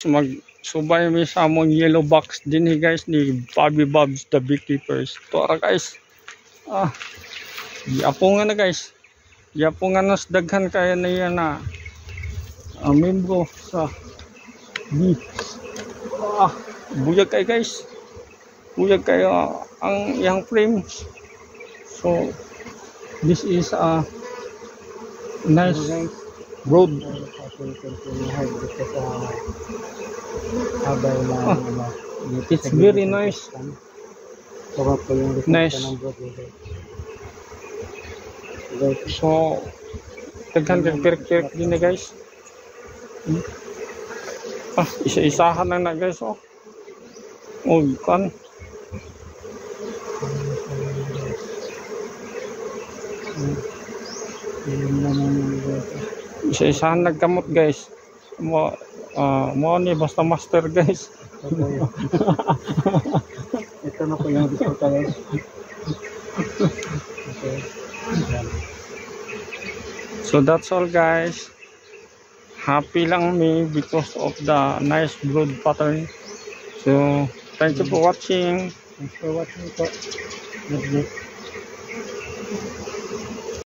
Magsubay mi sa among yellow box din guys ni Bobby Bobs the Beekeepers. Ito guys. Yapungan na guys. Yapungan na sa daghan kaya na yan na membro sa bee. Buyag kayo guys. Buyag kayo ang yang frames. So this is a nice road. It's very nice. Nice. So daghan kag perk din na guys. Isa-isahan na guys oh. Kan. Isa-isahan nagkamot guys. Mo ni basta master guys. Ito na po yung resulta guys. Okay. So that's all guys. Happy lang me because of the nice brood pattern. So thank you for watching. Thanks for watching po.